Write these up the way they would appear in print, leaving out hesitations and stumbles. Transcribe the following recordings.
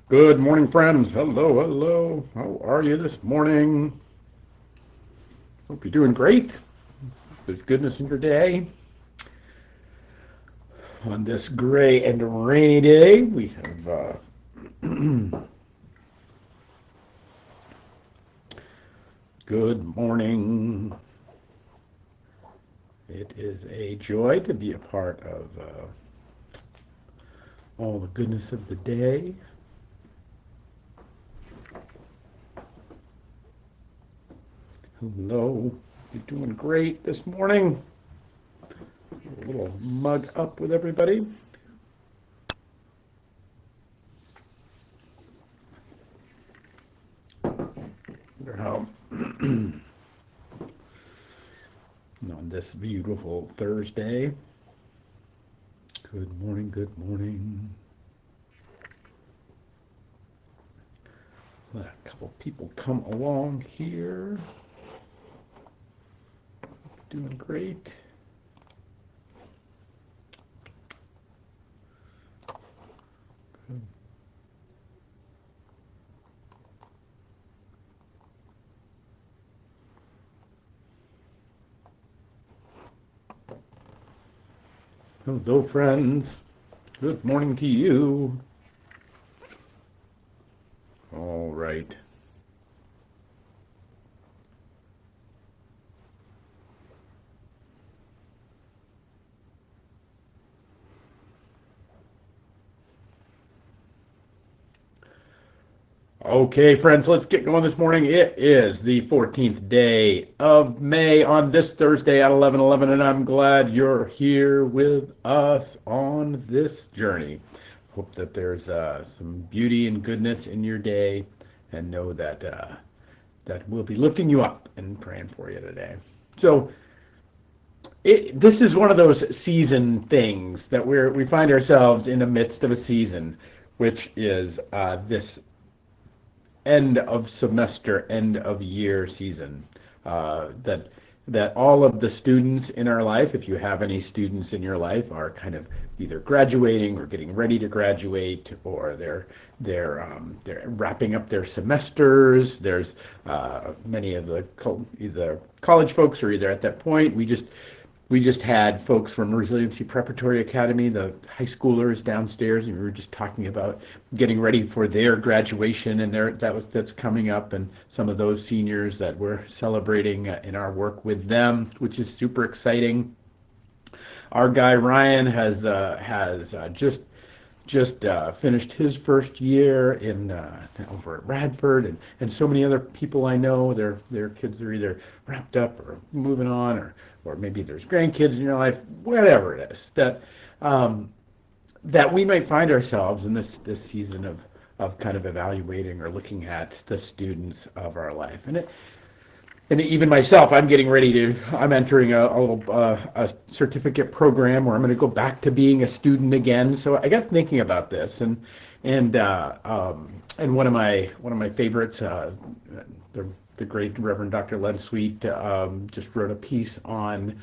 Good morning, friends. Hello, hello. How are you this morning? Hope you're doing great. There's goodness in your day. On this gray and rainy day, we have good morning. It is a joy to be a part of all the goodness of the day. Hello. You're doing great this morning. A little mug up with everybody. Wonder how on this beautiful Thursday. Good morning, good morning. Let a couple people come along here. Doing great. Good. Hello, friends. Good morning to you. All right. Okay, friends, let's get going this morning. It is the 14th day of May on this Thursday at 11:11, and I'm glad you're here with us on this journey. Hope that there's some beauty and goodness in your day, and know that we'll be lifting you up and praying for you today. So, this is one of those season things that we find ourselves in the midst of a season, which is this end of semester, end of year season. That all of the students in our life, if you have any students in your life, are kind of either graduating or getting ready to graduate, or they're wrapping up their semesters. There's many of the either college folks are either at that point. We just had folks from Resiliency Preparatory Academy, the high schoolers downstairs, and we were just talking about getting ready for their graduation, and that's coming up, and some of those seniors that we're celebrating in our work with them, which is super exciting. Our guy Ryan has just finished his first year in over at Radford, and so many other people I know, their kids are either wrapped up or moving on, or maybe there's grandkids in your life, whatever it is, that we might find ourselves in this season of kind of evaluating or looking at the students of our life. And even myself, I'm entering a little a certificate program where I'm going to go back to being a student again. So I got thinking about this, and one of my favorites, the great Reverend Dr. Len Sweet, just wrote a piece on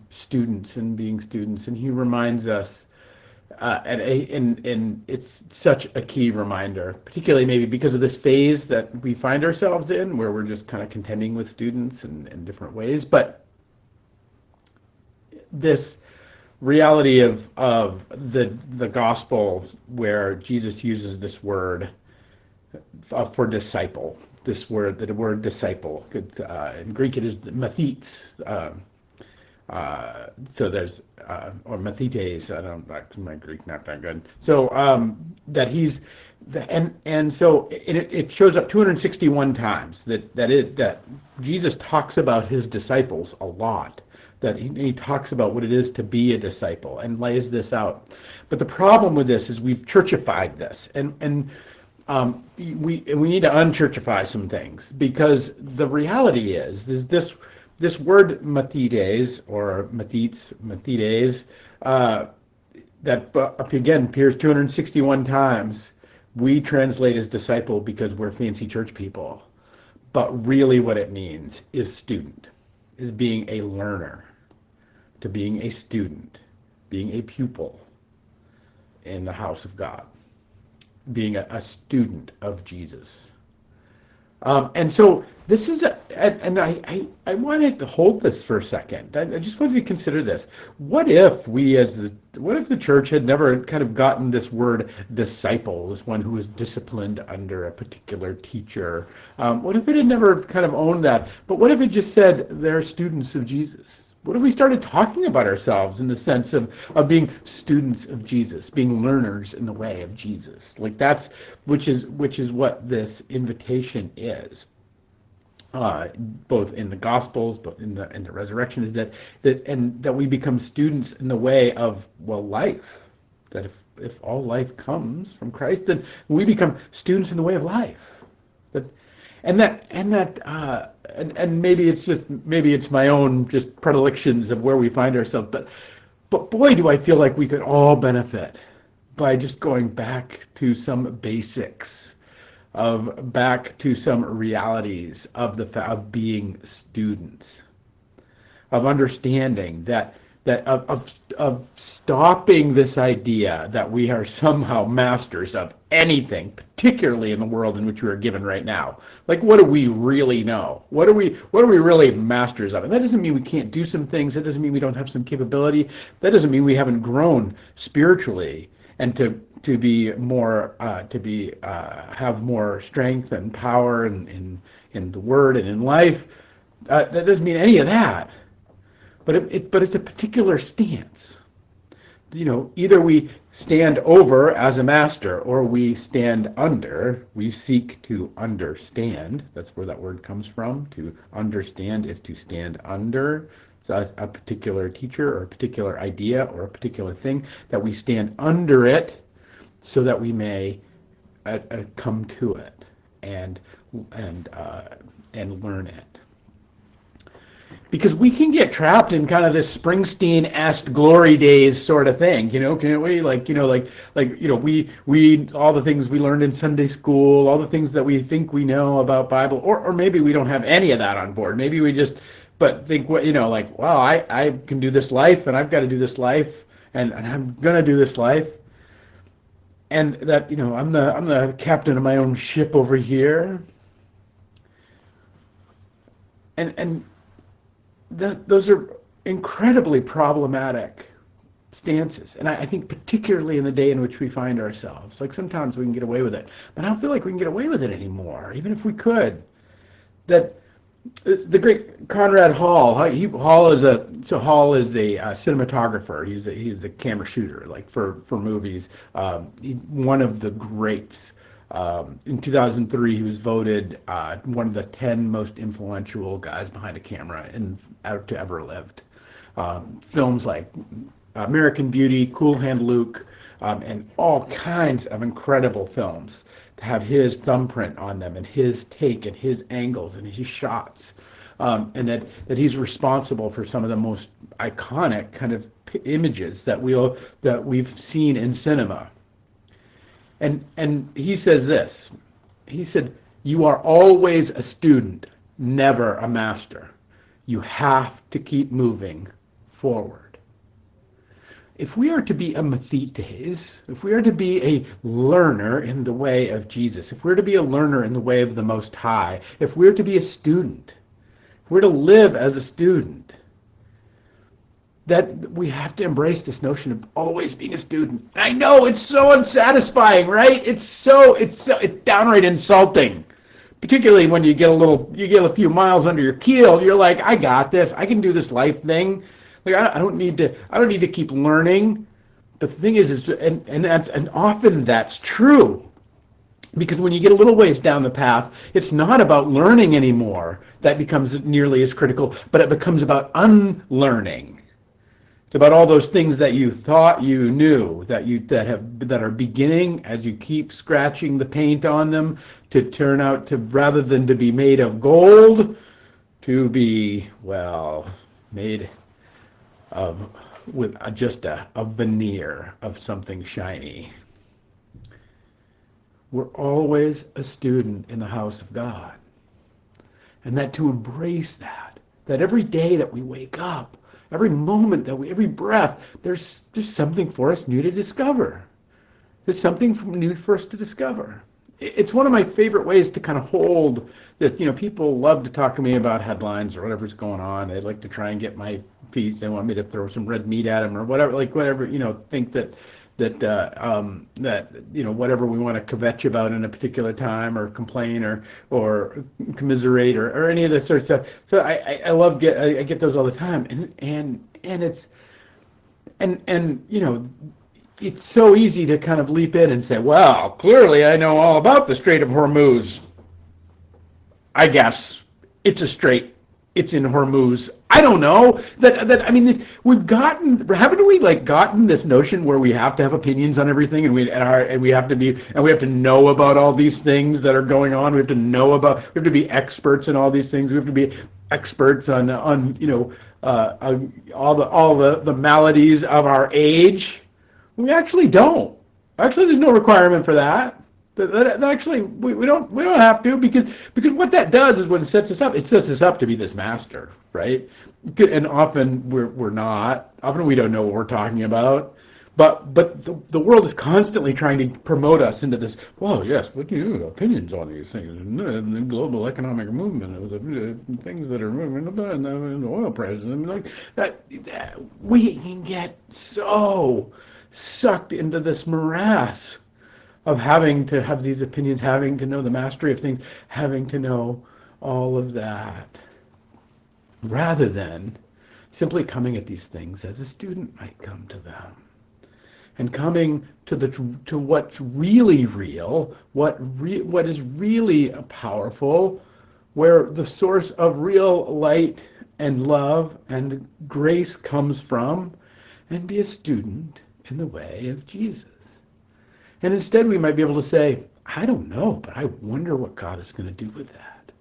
students and being students, and he reminds us and it's such a key reminder, particularly maybe because of this phase that we find ourselves in, where we're just kind of contending with students in different ways. But this reality of the gospel, where Jesus uses this word for disciple, the word disciple, in Greek it is mathetes. So there's or Mathites. I don't my Greek not that good. So that he's and so it shows up 261 times that Jesus talks about his disciples a lot. That he talks about what it is to be a disciple and lays this out. But the problem with this is we've churchified this, we need to unchurchify some things, because the reality is this word matites or matites, that again appears 261 times. We translate as disciple because we're fancy church people, but really what it means is student, is being a learner, to being a student, being a pupil in the house of God. being a student of Jesus. And so this is I wanted to hold this for a second. I just wanted to consider this. What if what if the church had never kind of gotten this word disciple, this one who is disciplined under a particular teacher? What if it had never kind of owned that? But what if it just said they're students of Jesus? What if we started talking about ourselves in the sense of being students of Jesus, being learners in the way of Jesus? Like which is what this invitation is. Both in the Gospels, both in the resurrection, is that we become students in the way of, well, life. That if all life comes from Christ, then we become students in the way of life. And maybe it's my own just predilections of where we find ourselves, but boy, do I feel like we could all benefit by just going back to some basics, back to some realities of being students, of understanding of stopping this idea that we are somehow masters of anything, particularly in the world in which we are given right now. Like, what do we really know? What are we really masters of? And that doesn't mean we can't do some things. That doesn't mean we don't have some capability. That doesn't mean we haven't grown spiritually and to be more have more strength and power in the Word and in life. That doesn't mean any of that. But it's a particular stance. Either we stand over as a master or we stand under. We seek to understand. That's where that word comes from. To understand is to stand under. So a particular teacher or a particular idea or a particular thing, that we stand under it so that we may come to it and learn it. Because we can get trapped in kind of this Springsteen-esque glory days sort of thing, can't we? We all the things we learned in Sunday school, all the things that we think we know about Bible, or maybe we don't have any of that on board. Maybe we just think, well, I can do this life, and I've got to do this life, and I'm gonna do this life, and that I'm the captain of my own ship over here, and those are incredibly problematic stances. And I think particularly in the day in which we find ourselves, like sometimes we can get away with it, but I don't feel like we can get away with it anymore, even if we could. That the great Conrad Hall, Hall is a cinematographer. He's a camera shooter, like for movies. One of the greats. In 2003, he was voted one of the 10 most influential guys behind a camera to ever lived. Films like American Beauty, Cool Hand Luke, and all kinds of incredible films have his thumbprint on them and his take and his angles and his shots, and that he's responsible for some of the most iconic kind of images that we've seen in cinema. And he says this. He said, "You are always a student, never a master. You have to keep moving forward." If we are to be a mathetes, if we are to be a learner in the way of Jesus, if we're to be a learner in the way of the Most High, if we're to be a student, if we're to live as a student, that we have to embrace this notion of always being a student. And I know it's so unsatisfying, right? It's downright insulting. Particularly when you get a few miles under your keel, you're like, I got this. I can do this life thing. Like I don't need to keep learning. But the thing is and often that's true. Because when you get a little ways down the path, it's not about learning anymore. That becomes nearly as critical, but it becomes about unlearning. It's about all those things that you thought you knew, that are beginning, as you keep scratching the paint on them, to turn out to, rather than to be made of gold, to be, well, made of with just a veneer of something shiny. We're always a student in the house of God. And that to embrace that every day that we wake up, every moment every breath, there's something for us new to discover. There's something new for us to discover. It's one of my favorite ways to kind of hold this. People love to talk to me about headlines or whatever's going on. They like to try and get my feeds. They want me to throw some red meat at them or whatever, like whatever, think that whatever we want to kvetch about in a particular time or complain or commiserate or any of this sort of stuff. So I get those all the time, and it's it's so easy to kind of leap in and say, well, clearly I know all about the Strait of Hormuz. I guess it's a strait. It's in Hormuz. I don't know. Haven't we gotten this notion where we have to have opinions on everything, and we have to know about all these things that are going on. We have to be experts in all these things. We have to be experts on all the maladies of our age. We actually don't. Actually, there's no requirement for that. That actually we don't have to, because what that does is when it sets us up to be this master, right? And often we're not. Often we don't know what we're talking about. But the world is constantly trying to promote us into this. Well, yes, but opinions on these things, and the global economic movement, things that are moving, and the oil prices, like that. We can get so sucked into this morass of having to have these opinions, having to know the mastery of things, having to know all of that, rather than simply coming at these things as a student might come to them, and coming to what's really real, what is really powerful, where the source of real light and love and grace comes from, and be a student in the way of Jesus. And instead we might be able to say, I don't know, but I wonder what God is going to do with that.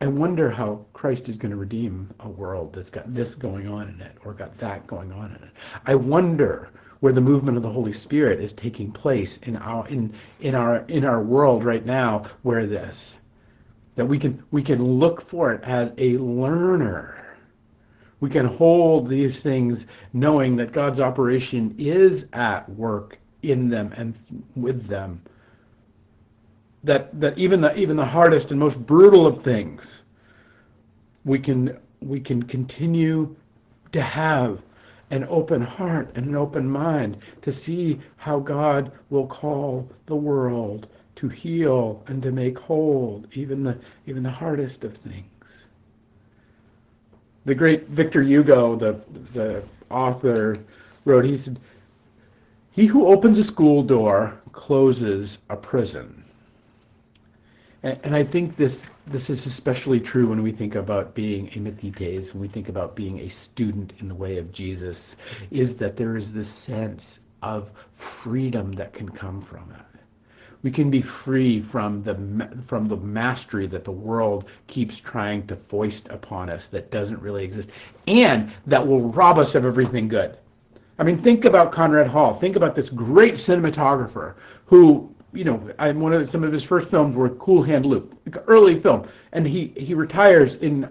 I wonder how Christ is going to redeem a world that's got this going on in it or got that going on in it. I wonder where the movement of the Holy Spirit is taking place in our world right now, where that we can look for it as a learner. We can hold these things knowing that God's operation is at work in them and with them. That even the hardest and most brutal of things, we can continue to have an open heart and an open mind to see how God will call the world to heal and to make whole even the hardest of things. The great Victor Hugo, the author, wrote, he said, "He who opens a school door closes a prison." And I think this is especially true when we think about being a Mithites, when we think about being a student in the way of Jesus, is that there is this sense of freedom that can come from it. We can be free from the mastery that the world keeps trying to foist upon us that doesn't really exist, and that will rob us of everything good. I mean, think about Conrad Hall. Think about this great cinematographer who, some of his first films were Cool Hand Luke, early film, and he retires in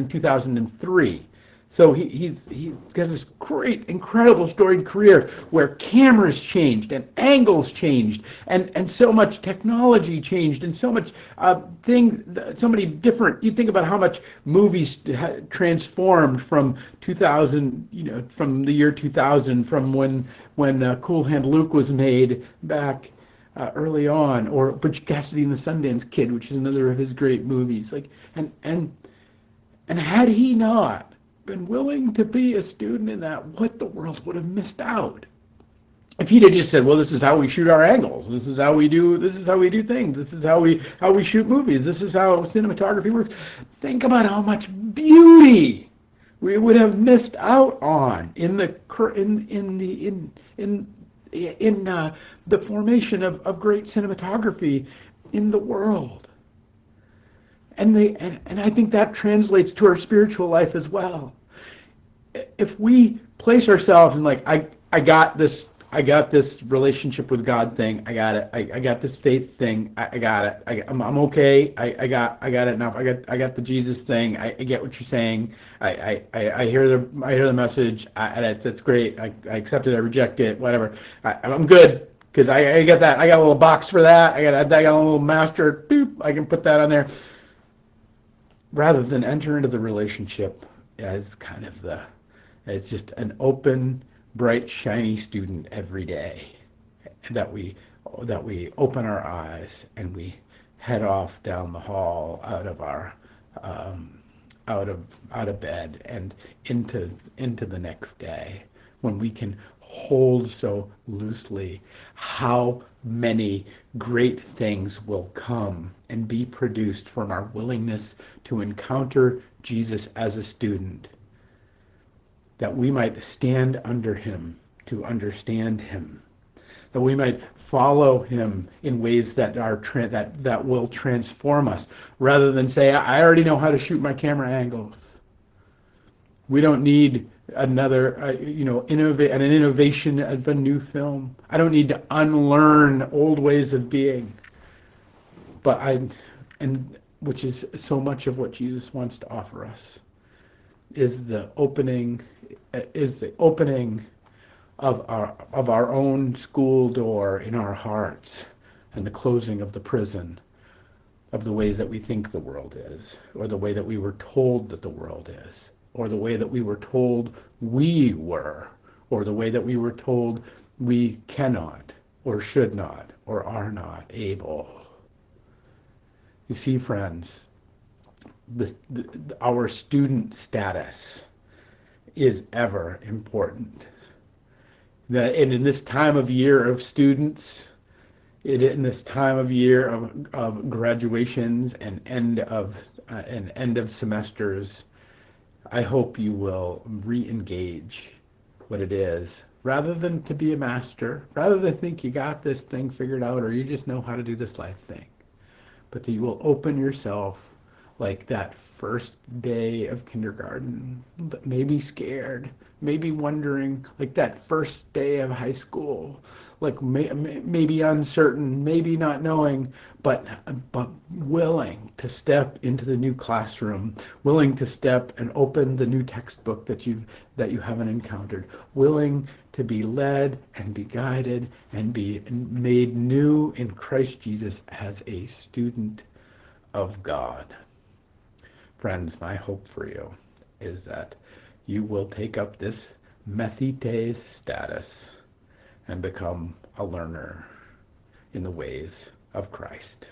2003. So he has this great, incredible storied career where cameras changed and angles changed and so much technology changed and so much so many different. You think about how much movies transformed from 2000, from the year 2000, from when Cool Hand Luke was made back early on, or Butch Cassidy and the Sundance Kid, which is another of his great movies. And had he not been willing to be a student in that, what the world would have missed out if he'd have just said, well, this is how we shoot our angles, this is how we do things, this is how we shoot movies, this is how cinematography works. Think about how much beauty we would have missed out on in the formation of great cinematography in the world. And I think that translates to our spiritual life as well. If we place ourselves in I got this relationship with God thing, I got it. I got this faith thing, I got it. I'm okay. I got it enough. I got the Jesus thing. I get what you're saying. I hear the message. That's great. I accept it. I reject it. Whatever. I'm good. because I got that. I got a little box for that. I got a little master. Boop, I can put that on there. Rather than enter into the relationship as kind of it's just an open, bright, shiny student every day that we open our eyes and we head off down the hall out of our out of bed and into the next day, when we can hold so loosely how many great things will come and be produced from our willingness to encounter Jesus as a student, that we might stand under him to understand him, that we might follow him in ways that that will transform us, rather than say, I already know how to shoot my camera angles. We don't need another, an innovation of a new film. I don't need to unlearn old ways of being. And which is so much of what Jesus wants to offer us, is the opening of our own school door in our hearts, and the closing of the prison of the way that we think the world is, or the way that we were told that the world is, or the way that we were told we were, or the way that we were told we cannot, or should not, or are not able. You see, friends, our student status is ever important. And in this time of year of students, in this time of year of graduations and end of semesters, I hope you will re-engage what it is, rather than to be a master, rather than think you got this thing figured out or you just know how to do this life thing, but that you will open yourself like that first day of kindergarten, maybe scared, maybe wondering, like that first day of high school, like maybe uncertain, maybe not knowing, but willing to step into the new classroom, willing to step and open the new textbook that you haven't encountered, willing to be led and be guided and be made new in Christ Jesus as a student of God. Friends, my hope for you is that you will take up this Methites status and become a learner in the ways of Christ.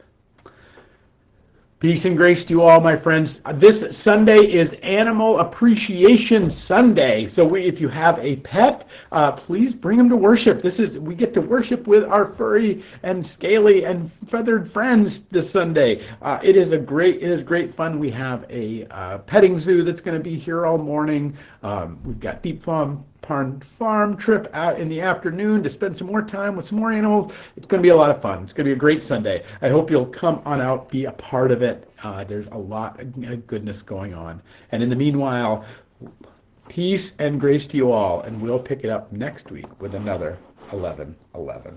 Peace and grace to you all, my friends. This Sunday is Animal Appreciation Sunday. So if you have a pet, please bring them to worship. We get to worship with our furry and scaly and feathered friends this Sunday. It is great fun. We have a petting zoo that's going to be here all morning. We've got Deep Farm trip out in the afternoon to spend some more time with some more animals. It's going to be a lot of fun. It's going to be a great Sunday. I hope you'll come on out, be a part of it. There's a lot of goodness going on. And in the meanwhile, peace and grace to you all, and we'll pick it up next week with another 11:11.